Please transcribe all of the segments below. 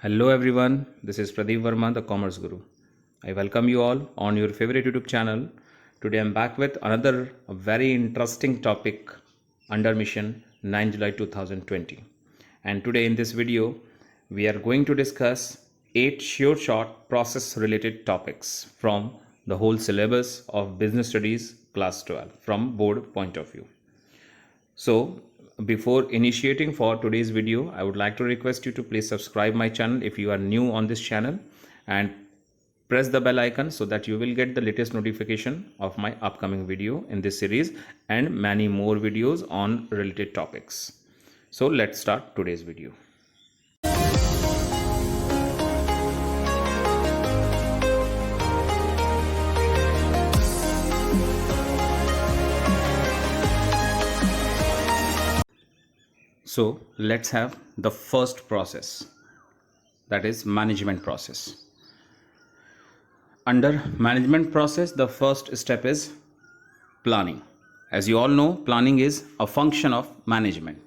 Hello everyone, this is Pradeep Verma, the Commerce Guru. I welcome you all on your favorite YouTube channel. Today I'm back with another very interesting topic under mission 9 July 2020. And today in this video, we are going to discuss 8 short process related topics from the whole syllabus of Business Studies class 12 from board point of view. So before initiating for today's video, I would like to request you to please subscribe my channel if you are new on this channel and press the bell icon so that you will get the latest notification of my upcoming video in this series and many more videos on related topics. So let's start today's video. So let's have the first process, that is management process. Under management process, the first step is planning. As you all know, planning is a function of management.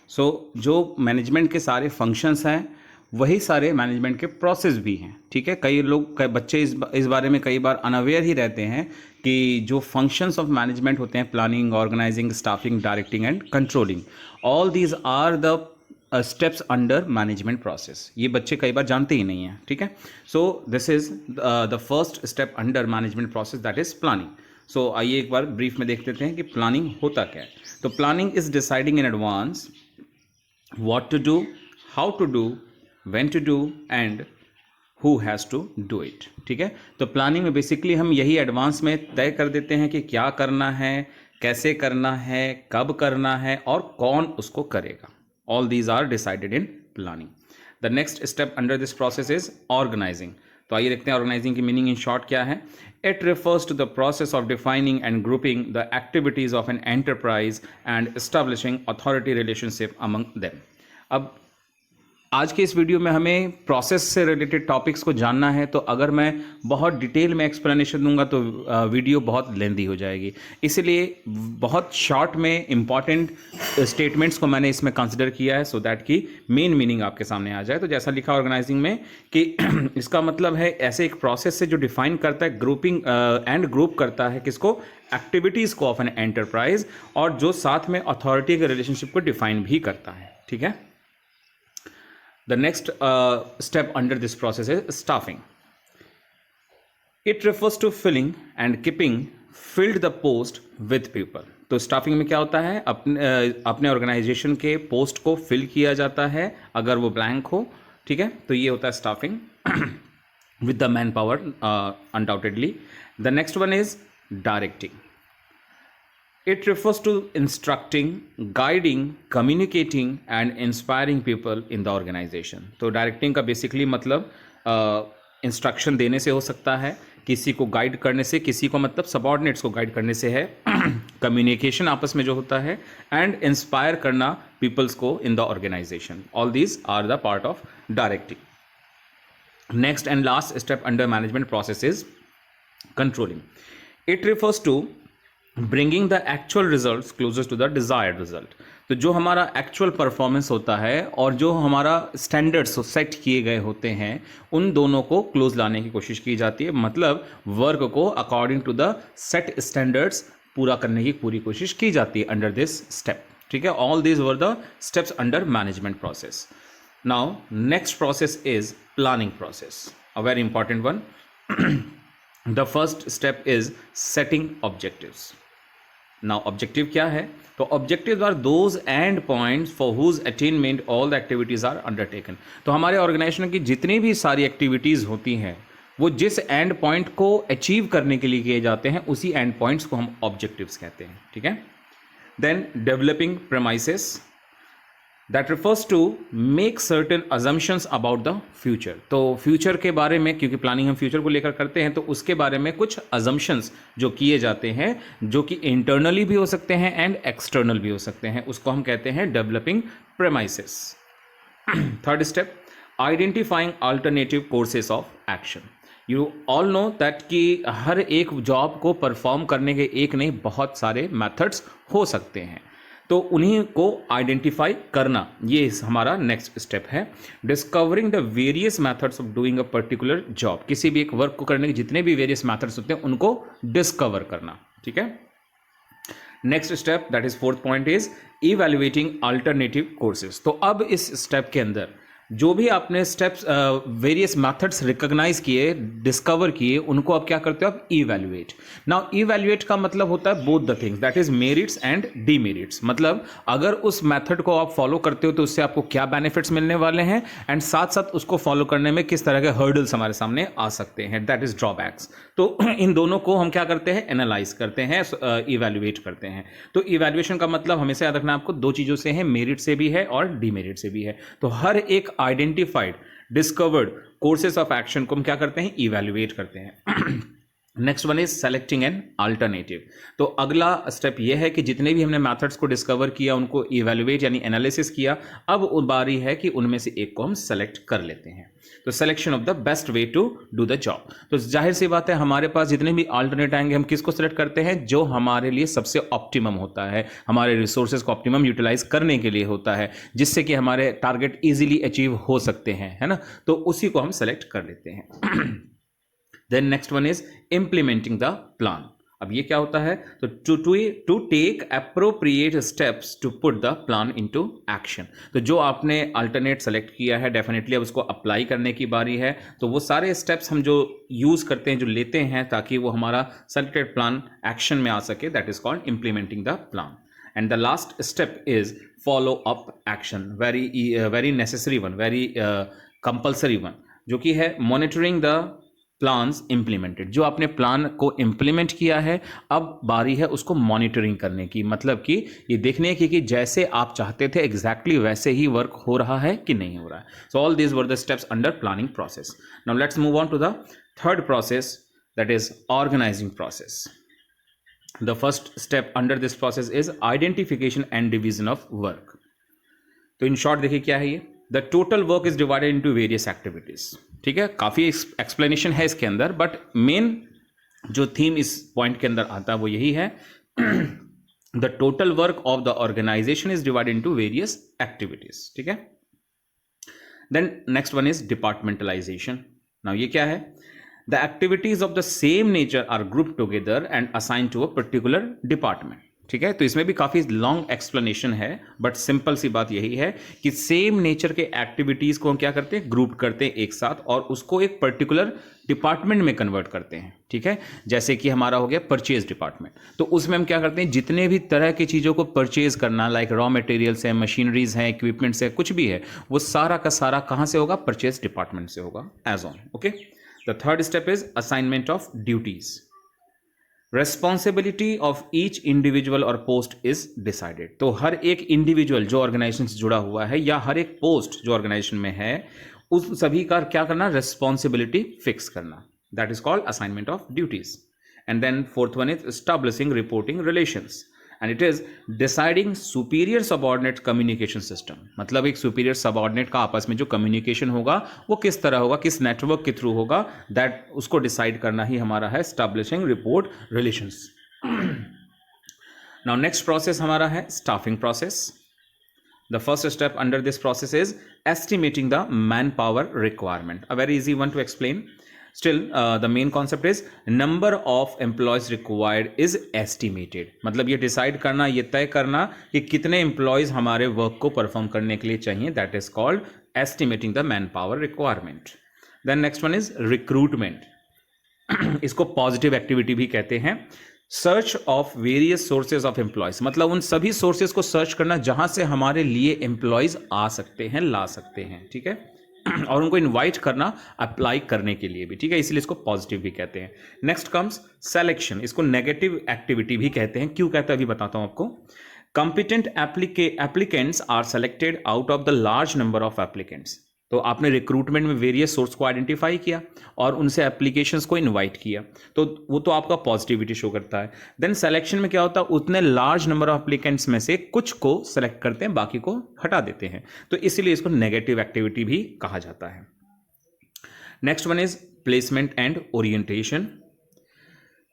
So जो management के सारे functions हैं वही सारे management के process भी हैं. ठीक है, कई बच्चे इस बारे में कई बार अनअवेयर ही रहते हैं कि जो फंक्शंस ऑफ मैनेजमेंट होते हैं, planning, organising, staffing, directing and controlling, all these are the steps under management process. ये बच्चे कई बार जानते ही नहीं हैं. ठीक है, so this is the first step under management process, that is planning. So आइए एक बार ब्रीफ में देख लेते हैं कि प्लानिंग होता क्या है. तो planning is deciding in advance what to do, how to do, when to do and who has to do it. ठीक है, तो प्लानिंग में बेसिकली हम यही एडवांस में तय कर देते हैं कि क्या करना है, कैसे करना है, कब करना है और कौन उसको करेगा. All these are decided in planning. The next step under this process is organising. तो आइए देखते हैं ऑर्गेनाइजिंग की मीनिंग इन शॉर्ट क्या है. It refers to the process of defining and grouping the activities of an enterprise and establishing authority relationship among them. अब आज के इस वीडियो में हमें प्रोसेस से रिलेटेड टॉपिक्स को जानना है, तो अगर मैं बहुत डिटेल में एक्सप्लेनेशन दूंगा तो वीडियो बहुत लेंदी हो जाएगी. इसलिए बहुत शॉर्ट में इंपॉर्टेंट स्टेटमेंट्स को मैंने इसमें कंसिडर किया है सो दैट कि मेन मीनिंग आपके सामने आ जाए. तो जैसा लिखा ऑर्गेनाइजिंग में कि इसका मतलब है ऐसे एक प्रोसेस से जो डिफाइन करता है, ग्रुपिंग एंड ग्रुप करता है किसको, एक्टिविटीज़ को ऑफ एन एंटरप्राइज, और जो साथ में अथॉरिटी के रिलेशनशिप को डिफाइन भी करता है. ठीक है, the next step under this process is staffing. It refers to filling and keeping filled the post with people. तो स्टाफिंग में क्या होता है, अपने ऑर्गेनाइजेशन के पोस्ट को फिल किया जाता है अगर वो ब्लैंक हो. ठीक है, तो ये होता है staffing with the man power undoubtedly. The next one is directing. It refers to instructing, guiding, communicating and inspiring people in the organization. तो डायरेक्टिंग का बेसिकली मतलब इंस्ट्रक्शन देने से हो सकता है, किसी को गाइड करने से, किसी को मतलब सबऑर्डिनेट्स को गाइड करने से है, कम्युनिकेशन आपस में जो होता है, एंड इंस्पायर करना पीपल्स को in the organisation. All these are the part of directing. Next and last step under management process is controlling. It refers to bringing the actual result closer to the desired result. तो जो हमारा actual performance होता है और जो हमारा standards set किए गए होते हैं, उन दोनों को क्लोज लाने की कोशिश की जाती है. मतलब वर्क को according to the set standards पूरा करने की पूरी कोशिश की जाती है अंडर दिस स्टेप. ठीक है, all these were the steps under management process. Now next process is planning process, a very important one. The first step is setting objectives. Now objective क्या है, तो objectives are those end points for whose attainment all the activities are undertaken. तो हमारे organisation की जितनी भी सारी activities होती हैं वो जिस एंड पॉइंट को अचीव करने के लिए किए जाते हैं, उसी एंड पॉइंट्स को हम ऑब्जेक्टिव्स कहते हैं. ठीक है, then developing premises. That refers to make certain assumptions about the future. तो फ्यूचर के बारे में, क्योंकि प्लानिंग हम फ्यूचर को लेकर करते हैं, तो उसके बारे में कुछ अजम्पशंस जो किए जाते हैं, जो कि इंटरनली भी हो सकते हैं एंड एक्सटर्नल भी हो सकते हैं, उसको हम कहते हैं developing premises. Third step, identifying alternative courses of action. You all know that कि हर एक जॉब को परफॉर्म करने के एक नहीं बहुत सारे मेथड्स हो सकते हैं. तो उन्हीं को आइडेंटिफाई करना, ये हमारा नेक्स्ट स्टेप है। Discovering the various methods of doing a particular job, किसी भी एक वर्क को करने के जितने भी वेरियस मेथड्स होते हैं उनको डिस्कवर करना, ठीक है। Next step, that is fourth point, is evaluating alternative courses. तो अब इस स्टेप के अंदर जो भी आपने स्टेप्स वेरियस मेथड्स रिकॉग्नाइज किए, डिस्कवर किए, उनको आप क्या करते हो, आप इवैल्यूएट। नाउ इवैल्यूएट का मतलब होता है both the things, that is merits and demerits. मतलब अगर उस मेथड को आप फॉलो करते हो तो उससे आपको क्या बेनिफिट्स मिलने वाले हैं, एंड साथ साथ उसको फॉलो करने में किस तरह के हर्डल्स हमारे सामने आ सकते हैं, दैट इज ड्रॉबैक्स। तो इन दोनों को हम क्या करते हैं, एनालाइज करते हैं, इवैल्यूएट करते हैं। तो इवैल्यूएशन का मतलब हमेशा याद रखना आपको दो चीजों से है, मेरिट से भी है और डीमेरिट से भी है। तो हर एक identified discovered courses of action को हम क्या करते हैं, इवैल्यूएट करते हैं। Next one is selecting an alternative. तो अगला स्टेप यह है कि जितने भी हमने मेथड्स को डिस्कवर किया, उनको इवैल्यूएट यानी एनालिसिस किया, अब बारी है कि उनमें से एक को हम सेलेक्ट कर लेते हैं। तो selection of the best way to do the job. तो जाहिर सी बात है हमारे पास जितने भी अल्टरनेट आएंगे, हम किसको सेलेक्ट करते हैं, जो हमारे लिए सबसे ऑप्टिमम होता है, हमारे रिसोर्सेज को ऑप्टिमम यूटिलाइज करने के लिए होता है, जिससे कि हमारे टारगेट इजीली अचीव हो सकते हैं, है ना। तो उसी को हम सेलेक्ट कर लेते हैं। Then next one is implementing the plan. अब ये क्या होता है, तो to take appropriate steps to put the plan into action. तो जो आपने अल्टरनेट सेलेक्ट किया है, डेफिनेटली अब उसको अप्लाई करने की बारी है। तो वो सारे स्टेप्स हम जो यूज करते हैं, जो लेते हैं, ताकि वो हमारा सेलेक्टेड प्लान एक्शन में आ सके, that is called implementing the plan. And the last step is follow up action, very necessary one, very compulsory one, जो कि है मॉनिटरिंग द प्लान्स इंप्लीमेंटेड। जो आपने प्लान को इंप्लीमेंट किया है, अब बारी है उसको मॉनिटरिंग करने की, मतलब कि ये देखने की कि जैसे आप चाहते थे एग्जैक्टली वैसे ही वर्क हो रहा है कि नहीं हो रहा है। So all these were the steps under planning process. Now let's move on to the third process, that is organising process. The first step under this process is identification and division of work. तो in short देखिए क्या है ये, the total work is divided into various activities. ठीक है, काफी explanation है इसके अंदर, बट मेन जो थीम इस पॉइंट के अंदर आता है वो यही है, the total work of the organisation is divided into various activities. ठीक है, then next one is departmentalisation. Now ये क्या है, the activities of the same nature are group together and assign to a particular department. ठीक है, तो इसमें भी काफी लॉन्ग एक्सप्लेनेशन है, बट सिंपल सी बात यही है कि सेम नेचर के एक्टिविटीज को हम क्या करते हैं, ग्रुप करते हैं एक साथ, और उसको एक पर्टिकुलर डिपार्टमेंट में कन्वर्ट करते हैं। ठीक है, जैसे कि हमारा हो गया परचेज डिपार्टमेंट, तो उसमें हम क्या करते हैं, जितने भी तरह की चीजों को परचेज करना, लाइक रॉ मटेरियल्स है, मशीनरीज है, इक्विपमेंट्स है, कुछ भी है, वो सारा का सारा कहां से होगा, परचेज डिपार्टमेंट से होगा, as on. Okay, the third step is assignment of duties. Responsibility of each individual और पोस्ट इज डिसाइडेड। तो हर एक इंडिविजुअल जो ऑर्गेनाइजेशन से जुड़ा हुआ है, या हर एक पोस्ट जो ऑर्गेनाइजेशन में है, उस सभी का क्या करना, रेस्पॉन्सिबिलिटी फिक्स करना, that is called assignment of duties. And then fourth one is establishing reporting relations, and it is deciding superior subordinate communication system. मतलब एक सुपीरियर सबऑर्डिनेट का आपस में जो कम्युनिकेशन होगा वो किस तरह होगा, किस नेटवर्क के थ्रू होगा, दैट उसको डिसाइड करना ही हमारा है establishing report relations. Now next process हमारा है staffing process. The first step under this process is estimating the man power requirement, a very easy one two explain. Still, the main concept is number of employees required is estimated. मतलब ये decide करना, ये तय करना कि कितने employees हमारे work को परफॉर्म करने के लिए चाहिए, that is called estimating the man power requirement. Then next one is recruitment. इसको पॉजिटिव एक्टिविटी भी कहते हैं। Search of various sources of employees, मतलब उन सभी सोर्सेज को सर्च करना जहां से हमारे लिए एम्प्लॉयज आ सकते हैं, ला सकते हैं। ठीक है, और उनको इनवाइट करना अप्लाई करने के लिए भी। ठीक है, इसलिए इसको पॉजिटिव भी कहते हैं। नेक्स्ट कम्स सिलेक्शन, इसको नेगेटिव एक्टिविटी भी कहते हैं। क्यों कहते हैं अभी बताता हूं आपको। Competent applicants are selected out of the large number of applicants. तो आपने रिक्रूटमेंट में वेरियस सोर्स को आइडेंटिफाई किया और उनसे एप्लीकेशंस को इनवाइट किया, तो वो तो आपका पॉजिटिविटी शो करता है। देन सिलेक्शन में क्या होता है, उतने लार्ज नंबर ऑफ एप्लीकेंट्स में से कुछ को सेलेक्ट करते हैं, बाकी को हटा देते हैं, तो इसीलिए इसको नेगेटिव एक्टिविटी भी कहा जाता है। Next one is placement and orientation.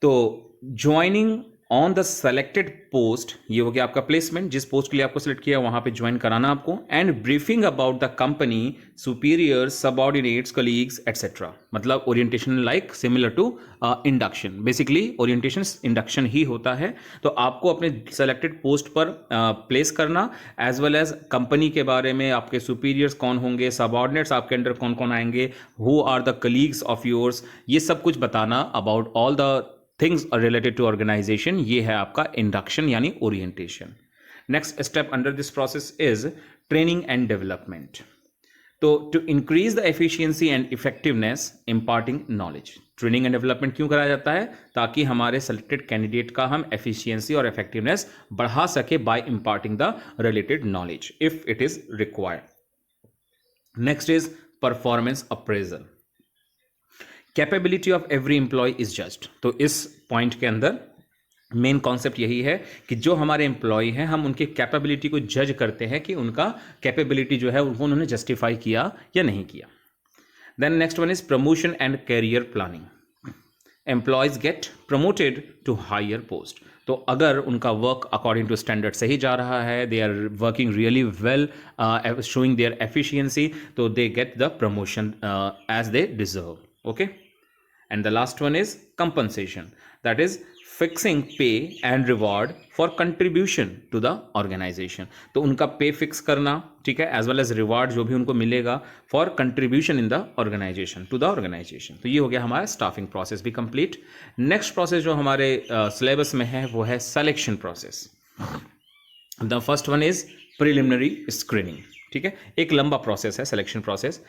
तो joining on the selected post, ये हो गया आपका प्लेसमेंट, जिस पोस्ट के लिए आपको सिलेक्ट किया वहां पे ज्वाइन कराना आपको, and briefing about the company, superiors, subordinates, colleagues etcetera, मतलब orientation like similar to induction, basically orientation induction ही होता है। तो आपको अपने सेलेक्टेड पोस्ट पर प्लेस करना, एज वेल एज कंपनी के बारे में, आपके सुपीरियर्स कौन होंगे, सबऑर्डिनेट्स आपके अंडर कौन कौन आएंगे, who are the colleagues of yours, ये सब कुछ बताना about all the things related to organisation, ये है आपका इंडक्शन यानी orientation. Next step under this process is training and development. तो to increase the efficiency and effectiveness imparting knowledge, training and development क्यों कराया जाता है? ताकि हमारे सेलेक्टेड कैंडिडेट का हम एफिशिएंसी और इफेक्टिवनेस बढ़ा सके by imparting the related knowledge if it is required. Next is performance appraisal. Capability of every employee is judged. तो इस पॉइंट के अंदर मेन कॉन्सेप्ट यही है कि जो हमारे एम्प्लॉय हैं हम उनकी कैपेबिलिटी को जज करते हैं कि उनका कैपेबिलिटी जो है उनको उन्होंने जस्टिफाई किया या नहीं किया। Then next one is promotion and career planning. Employees get promoted to higher post. तो अगर उनका वर्क अकॉर्डिंग टू स्टैंडर्ड सही जा रहा है, they are working really well, showing their efficiency, तो they get the promotion as they deserve. Okay, and the last one is compensation, that is fixing pay and reward for contribution to the organization। तो उनका पे fix करना, ठीक है, as well as reward जो भी उनको मिलेगा for contribution in the organisation, to the organisation. तो ये हो गया हमारा स्टाफिंग प्रोसेस भी कंप्लीट। नेक्स्ट प्रोसेस जो हमारे सिलेबस में है वो है selection process. The first one is preliminary screening, ठीक है, एक लंबा प्रोसेस है सिलेक्शन प्रोसेस।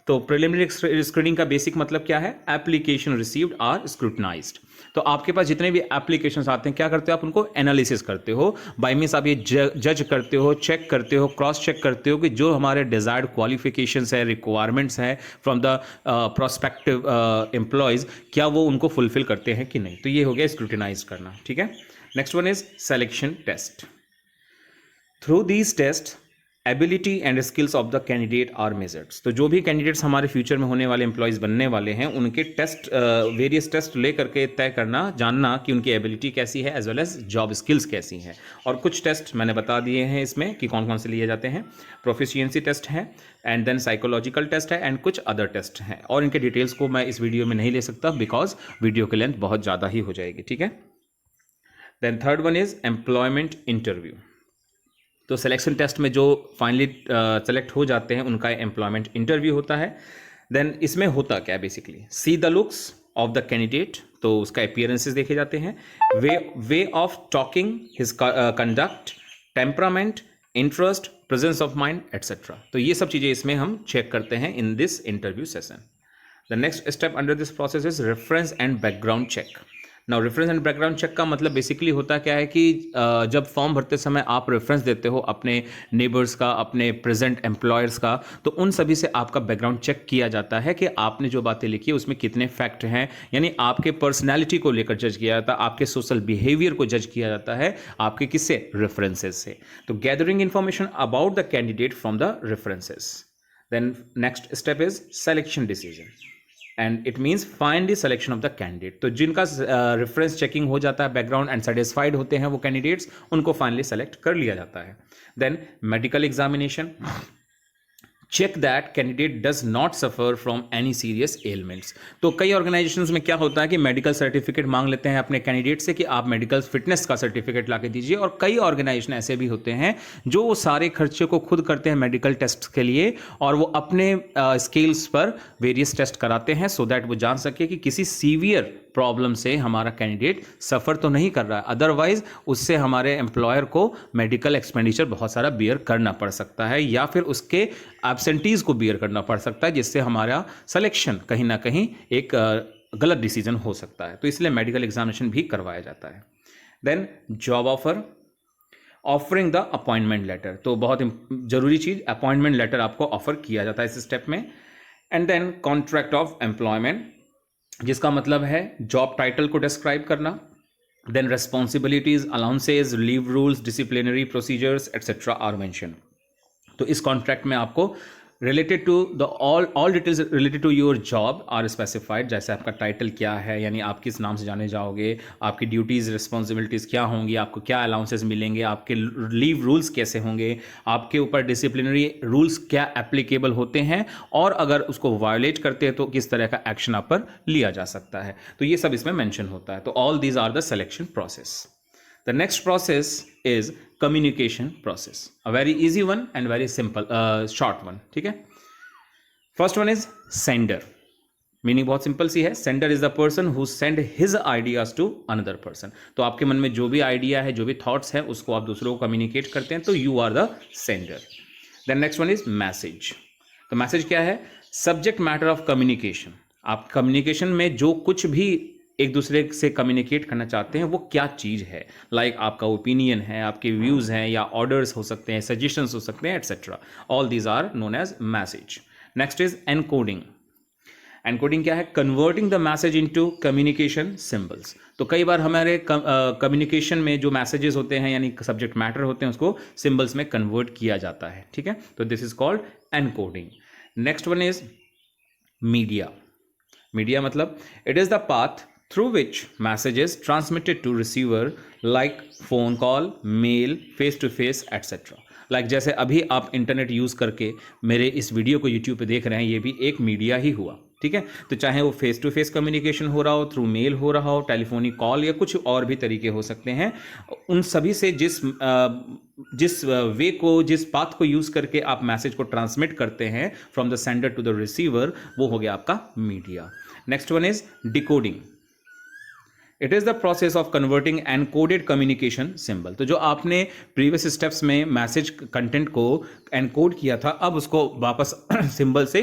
तो प्रिलिमिनरी स्क्रीनिंग का बेसिक मतलब क्या है? Application received are scrutinised. तो आपके पास जितने भी एप्लीकेशंस आते हैं, क्या करते हो आप? उनको एनालिसिस करते हो, बाय मींस आप ये जज करते हो, चेक करते हो, क्रॉस चेक करते हो कि जो हमारे डिजायर्ड क्वालिफिकेशंस है, रिक्वायरमेंट्स हैं फ्रॉम द प्रोस्पेक्टिव एम्प्लॉयज, क्या वो उनको फुलफिल करते हैं कि नहीं। तो ये हो गया स्क्रूटनाइज करना, ठीक है। Next one is selection test. Through these test ability and skills of the candidate are measured. तो जो भी कैंडिडेट्स हमारे फ्यूचर में होने वाले एम्प्लॉयज़ बनने वाले हैं, उनके टेस्ट, वेरियस टेस्ट ले करके तय करना, जानना कि उनकी एबिलिटी कैसी है as well as job skills कैसी हैं। और कुछ टेस्ट मैंने बता दिए हैं इसमें कि कौन कौन से लिए जाते हैं। प्रोफिशिएंसी टेस्ट है, एंड देन साइकोलॉजिकल टेस्ट है, एंड कुछ अदर टेस्ट हैं। और इनके डिटेल्स को मैं इस वीडियो में नहीं ले सकता बिकॉज वीडियो की लेंथ बहुत ज़्यादा ही हो जाएगी, ठीक है। Then third one is employment interview. तो सिलेक्शन टेस्ट में जो फाइनली सेलेक्ट हो जाते हैं उनका एम्प्लॉयमेंट इंटरव्यू होता है। देन इसमें होता क्या है? Basically see the looks of the candidate, तो उसका अपीयरेंसेस देखे जाते हैं, way of talking, his conduct, temperament, interest, presence of mind etcetera. तो ये सब चीज़ें इसमें हम चेक करते हैं in this interview session. The next step under this process is reference and background check. Now reference and background check का मतलब बेसिकली होता क्या है कि जब फॉर्म भरते समय आप रेफरेंस देते हो अपने नेबर्स का, अपने प्रेजेंट एम्प्लॉयर्स का, तो उन सभी से आपका बैकग्राउंड चेक किया जाता है कि आपने जो बातें लिखी है उसमें कितने फैक्ट हैं, यानी आपके पर्सनैलिटी को लेकर जज किया जाता है, आपके सोशल बिहेवियर को जज किया जाता है आपके किससे? रेफरेंसेस से। तो gathering information about the candidate from the references. Then next step is selection decision, and it means finally selection of the candidate. तो जिनका रेफरेंस चेकिंग हो जाता है बैकग्राउंड एंड सेटिस्फाइड होते हैं वो कैंडिडेट्स, उनको फाइनली सेलेक्ट कर लिया जाता है। Then medical examination, check that candidate does not suffer from any serious elements. तो कई ऑर्गेनाइजेशंस में क्या होता है कि मेडिकल सर्टिफिकेट मांग लेते हैं अपने कैंडिडेट से कि आप मेडिकल फिटनेस का सर्टिफिकेट ला के दीजिए, और कई ऑर्गेनाइजेशन ऐसे भी होते हैं जो वो सारे खर्चे को खुद करते हैं मेडिकल टेस्ट के लिए, और वो अपने स्केल्स पर वेरियस टेस्ट कराते हैं सो दैट वो जान सके कि किसी सीवियर प्रॉब्लम से हमारा कैंडिडेट सफ़र तो नहीं कर रहा है, अदरवाइज उससे हमारे एम्प्लॉयर को मेडिकल एक्सपेंडिचर बहुत सारा बियर करना पड़ सकता है, या फिर उसके एब्सेंटीज़ को बियर करना पड़ सकता है, जिससे हमारा सिलेक्शन कहीं ना कहीं एक गलत डिसीजन हो सकता है। तो इसलिए मेडिकल एग्जामिनेशन भी करवाया जाता है। Then job offer, offering the appointment letter. तो बहुत जरूरी चीज़, अपॉइंटमेंट लेटर आपको ऑफर किया जाता है इस स्टेप में। And then contract of employment, जिसका मतलब है जॉब टाइटल को डिस्क्राइब करना। Then responsibilities, allowances, leave rules, disciplinary procedures etcetera are mention. तो इस कॉन्ट्रैक्ट में आपको related to the all details related to your job are specified, जैसे आपका टाइटल क्या है, यानी आप किस नाम से जाने जाओगे, आपकी ड्यूटीज़ रिस्पॉन्सिबिलिटीज़ क्या होंगी, आपको क्या अलाउंसेस मिलेंगे, आपके लीव रूल्स कैसे होंगे, आपके ऊपर डिसिप्लिनरी रूल्स क्या एप्लीकेबल होते हैं, और अगर उसको वायोलेट करते हैं तो किस तरह का एक्शन आप पर लिया जा सकता है। तो ये सब इसमें मेंशन होता है। तो all these are the selection process. The next process is communication process, a very easy one and very simple, short one. ठीक है। First one is sender. Meaning बहुत सिंपल सी है। Sender is the person who send his ideas to another person. तो आपके मन में जो भी आइडिया है, जो भी थॉट्स है, उसको आप दूसरों को कम्युनिकेट करते हैं, तो you are the sender. Then next one is message. तो मैसेज क्या है? Subject matter of communication. आप कम्युनिकेशन में जो कुछ भी एक दूसरे से कम्युनिकेट करना चाहते हैं वो क्या चीज़ है। लाइक आपका ओपिनियन है, आपके व्यूज़ हैं, या ऑर्डर्स हो सकते हैं, सजेशंस हो सकते हैं, etcetera. All these are known as message. Next is encoding. Encoding क्या है? Converting the message into communication symbols. तो कई बार हमारे कम्युनिकेशन में जो मैसेजेस होते हैं, यानी सब्जेक्ट मैटर होते हैं, उसको सिंबल्स में कन्वर्ट किया जाता है। ठीक है, तो this is called encoding. Next one is media. Media मतलब it is the path through which messages transmitted to receiver like phone call, mail, face to face, etc. Like जैसे अभी आप इंटरनेट यूज़ करके मेरे इस वीडियो को YouTube पे देख रहे हैं, ये भी एक मीडिया ही हुआ। ठीक है, तो चाहे वो फेस टू फेस कम्युनिकेशन हो रहा हो, थ्रू मेल हो रहा हो, टेलीफोनिक कॉल, या कुछ और भी तरीके हो सकते हैं, उन सभी से जिस वे को, जिस पाथ को यूज़ करके आप मैसेज को ट्रांसमिट करते हैं from the sender to the receiver, वो हो गया आपका media. Next one is decoding. It is the process of converting encoded communication symbol. तो जो आपने प्रीवियस स्टेप्स में मैसेज कंटेंट को एनकोड किया था, अब उसको वापस सिंबल से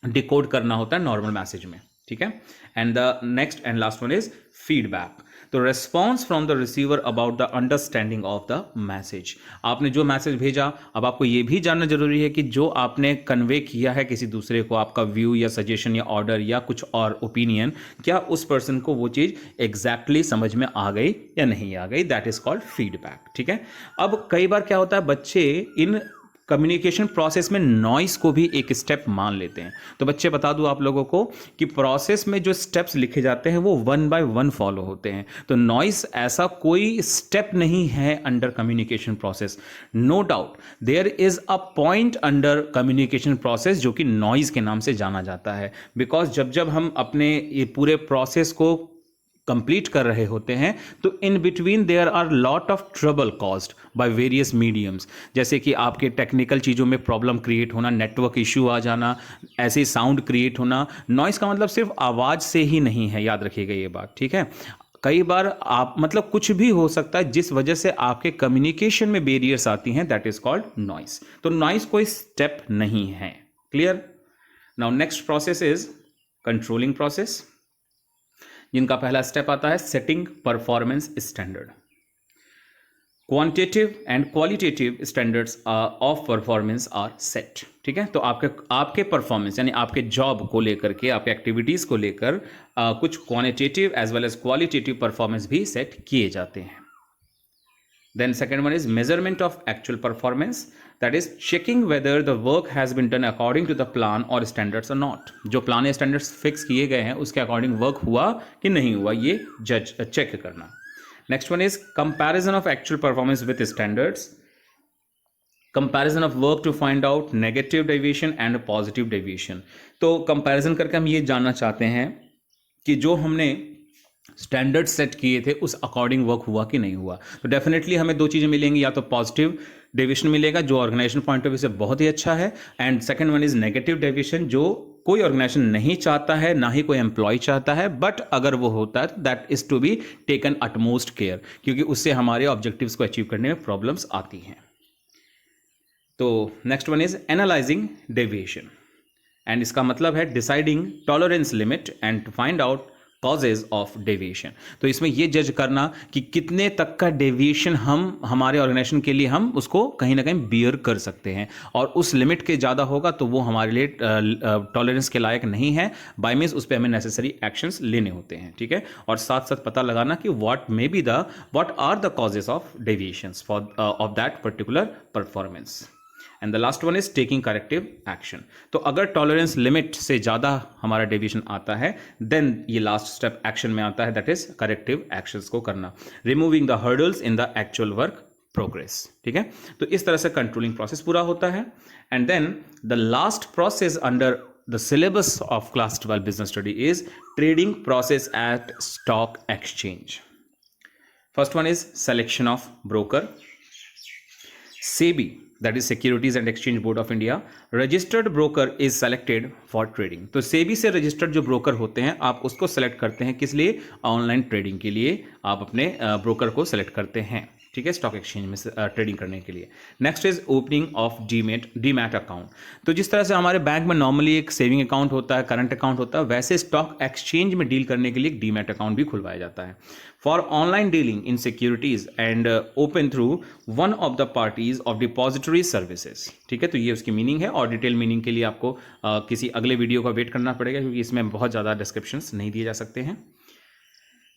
डिकोड करना होता है नॉर्मल मैसेज में। ठीक है, and the next and last one is feedback. तो response from the receiver about the understanding of the message. आपने जो मैसेज भेजा, अब आपको ये भी जानना जरूरी है कि जो आपने कन्वे किया है किसी दूसरे को, आपका व्यू या सजेशन या ऑर्डर या कुछ और ओपिनियन, क्या उस पर्सन को वो चीज़ एग्जैक्टली समझ में आ गई या नहीं आ गई, दैट इज कॉल्ड फीडबैक। ठीक है, अब कई बार क्या होता है, बच्चे इन कम्युनिकेशन प्रोसेस में नॉइस को भी एक स्टेप मान लेते हैं। तो बच्चे बता दूं आप लोगों को कि प्रोसेस में जो स्टेप्स लिखे जाते हैं वो 1 बाय 1 फॉलो होते हैं। तो नॉइस ऐसा कोई स्टेप नहीं है under communication process. No doubt there is a point under communication process जो कि नॉइस के नाम से जाना जाता है। बिकॉज जब जब हम अपने ये पूरे प्रोसेस को कंप्लीट कर रहे होते हैं, तो in between there are lot of trouble caused by various mediums. जैसे कि आपके टेक्निकल चीज़ों में प्रॉब्लम क्रिएट होना, नेटवर्क इश्यू आ जाना, ऐसे साउंड क्रिएट होना। नॉइस का मतलब सिर्फ आवाज़ से ही नहीं है, याद रखिएगा ये बात। ठीक है, कई बार आप मतलब कुछ भी हो सकता है जिस वजह से आपके कम्युनिकेशन में बैरियर्स आती हैं, दैट इज कॉल्ड नॉइस। तो नॉइस कोई स्टेप नहीं है। Clear? Now next process is controlling process, जिनका पहला स्टेप आता है setting performance standard. Quantitative and qualitative standards of performance are set. ठीक है, तो आपके परफॉर्मेंस यानी आपके जॉब को लेकर के, आपके एक्टिविटीज़ को लेकर कुछ quantitative as well as qualitative performance भी सेट किए जाते हैं। Then second one is measurement of actual performance, that is checking whether the work has been done according to the plan or standards or not. जो plan या standards fix किए गए हैं उसके अकॉर्डिंग वर्क हुआ कि नहीं हुआ, ये चेक करना। Next one is comparison of actual performance with standards, comparison of work to find out negative deviation and positive deviation. तो कंपैरिजन करके हम ये जानना चाहते हैं कि जो हमने स्टैंडर्ड सेट किए थे उस अकॉर्डिंग वर्क हुआ कि नहीं हुआ। तो डेफिनेटली हमें दो चीज़ें मिलेंगी, या तो पॉजिटिव डेविएशन मिलेगा जो ऑर्गेनाइजेशन पॉइंट ऑफ व्यू से बहुत ही अच्छा है, and second one is negative deviation जो कोई ऑर्गेनाइजेशन नहीं चाहता है, ना ही कोई एम्प्लॉय चाहता है, बट अगर वो होता है that is to be taken utmost care, क्योंकि उससे हमारे ऑब्जेक्टिव्स को अचीव करने में प्रॉब्लम्स आती हैं। तो next one is analysing deviation, and इसका मतलब है deciding tolerance limit and to find out causes of deviation. तो इसमें ये जज करना कि कितने तक का डेविएशन हम हमारे ऑर्गेनाइजेशन के लिए हम उसको कहीं ना कहीं बियर कर सकते हैं, और उस लिमिट के ज़्यादा होगा तो वो हमारे लिए टॉलरेंस के लायक नहीं है। बाय मीन्स उस पर हमें नेसेसरी एक्शंस लेने होते हैं। ठीक है, और साथ साथ पता लगाना कि what are the causes of deviations for of that particular performance. And the last one is taking corrective action. तो अगर टॉलरेंस लिमिट से ज़्यादा हमारा डेविएशन आता है देन ये लास्ट स्टेप एक्शन में आता है, दैट इज करेक्टिव एक्शंस को करना, removing the hurdles in the actual work progress. ठीक है, तो इस तरह से कंट्रोलिंग प्रोसेस पूरा होता है। And then the last process under the syllabus of class 12 business study is trading process at stock exchange. First one is selection of broker. SEBI, that is Securities and Exchange Board of India, registered broker is selected for trading. तो SEBI से registered जो broker होते हैं आप उसको select करते हैं, किस लिए? ऑनलाइन ट्रेडिंग के लिए आप अपने ब्रोकर को सेलेक्ट करते हैं। ठीक है, स्टॉक एक्सचेंज में ट्रेडिंग करने के लिए। Next is opening of demat account. तो जिस तरह से हमारे बैंक में नॉर्मली एक सेविंग अकाउंट होता है, करंट अकाउंट होता है, वैसे स्टॉक एक्सचेंज में डील करने के लिए एक डीमैट अकाउंट भी खुलवाया जाता है for online dealing in securities and open through one of the parties of depository services. ठीक है, तो ये उसकी मीनिंग है और डिटेल मीनिंग के लिए आपको किसी अगले वीडियो का वेट करना पड़ेगा क्योंकि इसमें बहुत ज़्यादा डिस्क्रिप्शंस नहीं दिए जा सकते हैं।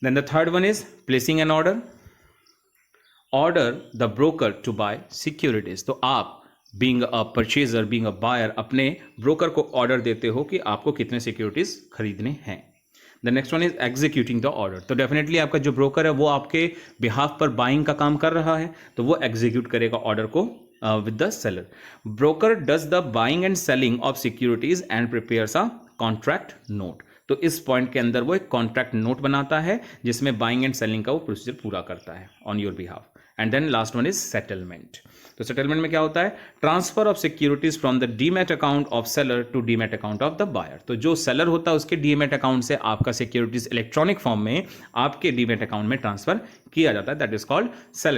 Then the third one is placing an order. Order the broker to buy securities. तो आप being a purchaser, being a buyer, अपने ब्रोकर को ऑर्डर देते हो कि आपको कितने सिक्योरिटीज खरीदने हैं। The next one is executing the order. तो डेफिनेटली आपका जो ब्रोकर है वो आपके बिहाफ पर बाइंग का काम कर रहा है, तो वो एग्जीक्यूट करेगा ऑर्डर को with the seller. Broker does the buying and selling of securities and prepares a contract note. तो इस पॉइंट के अंदर वो एक कॉन्ट्रैक्ट नोट बनाता है जिसमें बाइंग एंड सेलिंग का वो प्रोसीजर पूरा करता है on your behalf. And then last one is settlement. तो सेटलमेंट में क्या होता है? Transfer of securities from the demat account of seller to demat account of the buyer. तो जो सेलर होता है उसके डीमैट अकाउंट से आपका सिक्योरिटीज इलेक्ट्रॉनिक फॉर्म में आपके डीमैट अकाउंट में ट्रांसफर किया जाता है, दैट इज कॉल्ड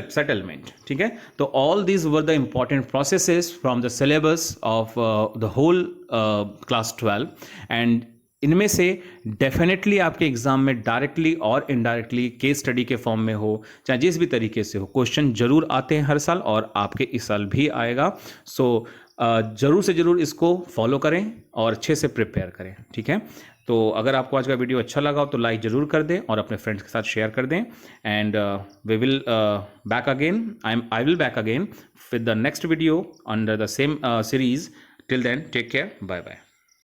सेटलमेंट। ठीक है, तो all these were the important processes from the syllabus of the whole class 12 and इनमें से डेफिनेटली आपके एग्जाम में डायरेक्टली और इनडायरेक्टली केस स्टडी के फॉर्म में हो, चाहे जिस भी तरीके से हो, क्वेश्चन जरूर आते हैं हर साल और आपके इस साल भी आएगा। सो जरूर से जरूर इसको फॉलो करें और अच्छे से प्रिपेयर करें। ठीक है, तो अगर आपको आज का वीडियो अच्छा लगा हो तो लाइक जरूर कर दें और अपने फ्रेंड्स के साथ शेयर कर दें। And we will back again, I will back again with the next video under the same series. Till then take care, bye bye.